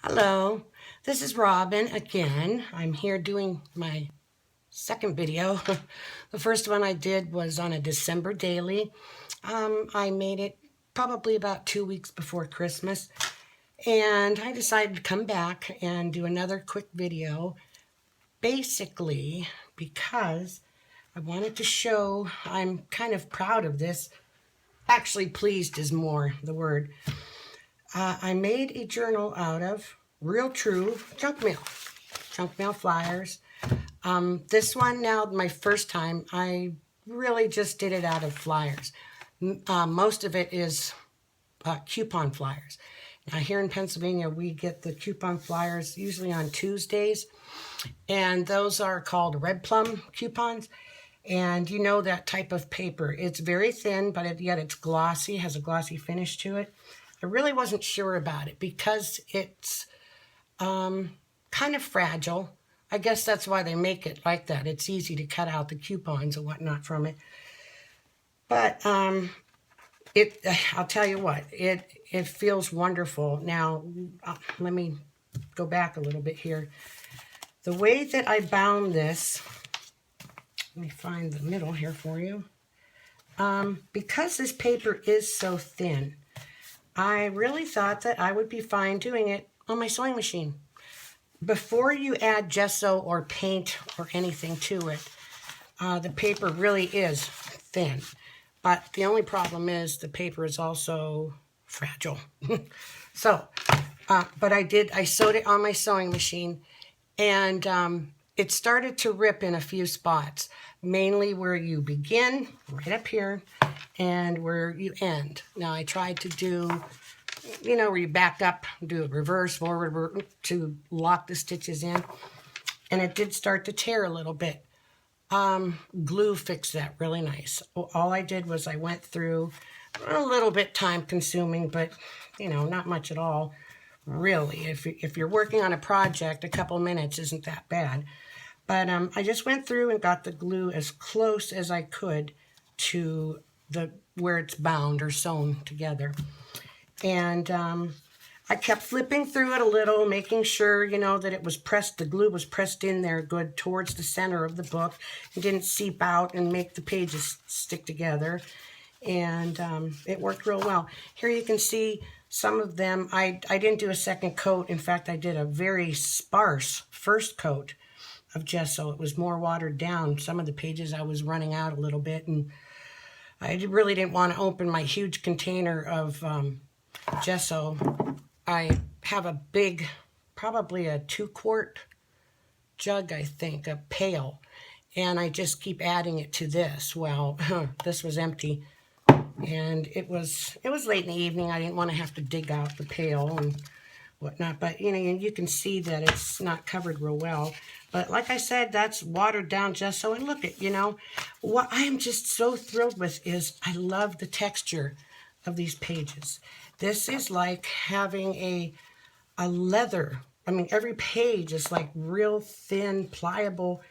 Hello, this is Robin again. I'm here doing my second video. The first one I did was on a December daily. I made it probably about 2 weeks before Christmas, and I decided to come back and do another quick video, basically because I wanted to show I'm kind of proud of this. Actually, pleased is more the word. I made a journal out of real true junk mail flyers. This one now, my first time, I really just did it out of flyers. Most of it is coupon flyers. Now here in Pennsylvania, we get the coupon flyers usually on Tuesdays, and those are called Red Plum coupons. And you know that type of paper. It's very thin, but yet it's glossy, has a glossy finish to it. I really wasn't sure about it because it's kind of fragile. I guess that's why they make it like that. It's easy to cut out the coupons and whatnot from it. But I'll tell you what, it feels wonderful. Now, let me go back a little bit here. The way that I bound this, let me find the middle here for you. Because this paper is so thin, I really thought that I would be fine doing it on my sewing machine. Before you add gesso or paint or anything to it, the paper really is thin. But the only problem is the paper is also fragile. So, but I sewed it on my sewing machine, and it started to rip in a few spots, mainly where you begin, right up here, and where you end. Now I tried to do, where you back up, do a reverse, forward, to lock the stitches in, and it did start to tear a little bit. Glue fixed that really nice. All I did was I went through, a little bit time consuming, but not much at all. Really, if you're working on a project, a couple minutes isn't that bad. But I just went through and got the glue as close as I could to where it's bound or sewn together. And I kept flipping through it a little, making sure, that it was pressed, the glue was pressed in there good towards the center of the book. It didn't seep out and make the pages stick together. And it worked real well. Here you can see some of them. I didn't do a second coat. In fact, I did a very sparse first coat of gesso. It was more watered down. Some of the pages I was running out a little bit, and I really didn't want to open my huge container of gesso. I have a big, probably a 2-quart jug, I think, a pail, and I just keep adding it to this. Well, this was empty, and it was late in the evening. I didn't want to have to dig out the pail and whatnot, but you can see that it's not covered real well. But like I said, that's watered down gesso. And look at, what I am just so thrilled with is I love the texture of these pages. This is like having a leather. I mean, every page is like real thin, pliable,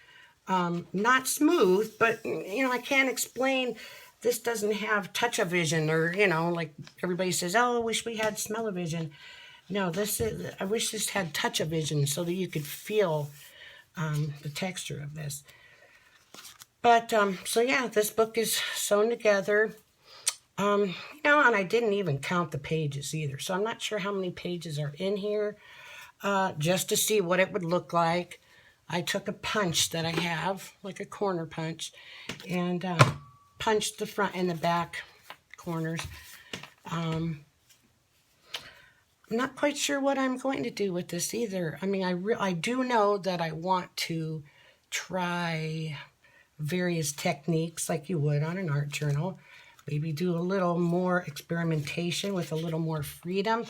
not smooth, but I can't explain. This doesn't have touch-o-vision, or like everybody says, oh, I wish we had smell-o-vision. No, I wish this had touch-o-vision so that you could feel the texture of this. But, so yeah, this book is sewn together. And I didn't even count the pages either. So I'm not sure how many pages are in here, just to see what it would look like. I took a punch that I have, like a corner punch, and punched the front and the back corners. I'm not quite sure what I'm going to do with this either. I mean, I do know that I want to try various techniques like you would on an art journal. Maybe do a little more experimentation with a little more freedom.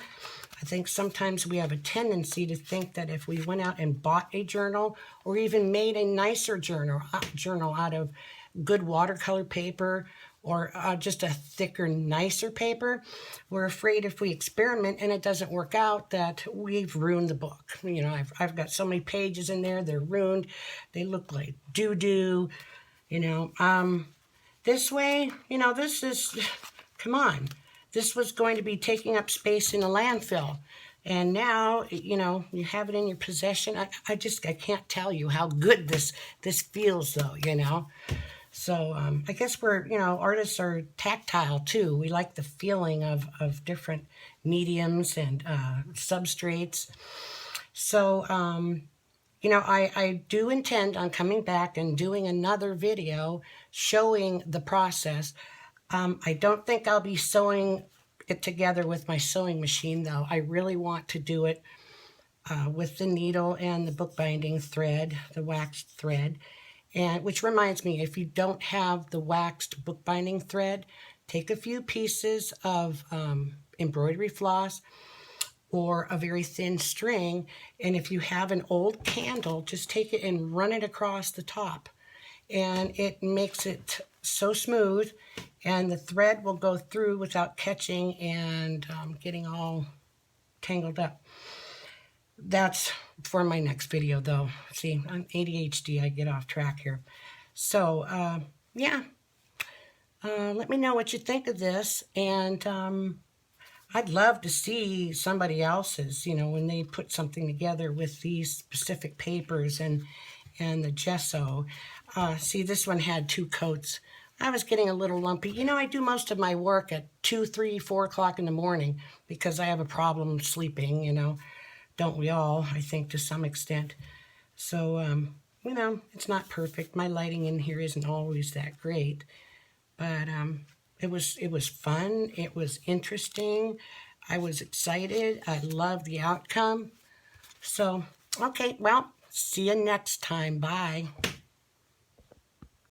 I think sometimes we have a tendency to think that if we went out and bought a journal, or even made a nicer journal out of good watercolor paper, or just a thicker, nicer paper, we're afraid if we experiment and it doesn't work out that we've ruined the book. I've got so many pages in there, they're ruined. They look like doo-doo, This way, this is, come on. This was going to be taking up space in a landfill. And now, you know, you have it in your possession. I can't tell you how good this feels, though, you know. So I guess we're, you know, artists are tactile too. We like the feeling of different mediums and substrates. So, you know, I do intend on coming back and doing another video showing the process. I don't think I'll be sewing it together with my sewing machine, though. I really want to do it with the needle and the bookbinding thread, the waxed thread. And which reminds me, if you don't have the waxed bookbinding thread, take a few pieces of embroidery floss or a very thin string, and if you have an old candle, just take it and run it across the top, and it makes it so smooth, and the thread will go through without catching and getting all tangled up. That's for my next video, though. See, I'm ADHD, I get off track here. So, yeah, let me know what you think of this, and I'd love to see somebody else's, you know, when they put something together with these specific papers and the gesso. See, this one had 2 coats. I was getting a little lumpy. You know, I do most of my work at 2, 3, 4 o'clock in the morning because I have a problem sleeping, you know. Don't we all, I think, to some extent. So, you know, it's not perfect. My lighting in here isn't always that great. But it was fun. It was interesting. I was excited. I loved the outcome. So, okay, well, see you next time. Bye.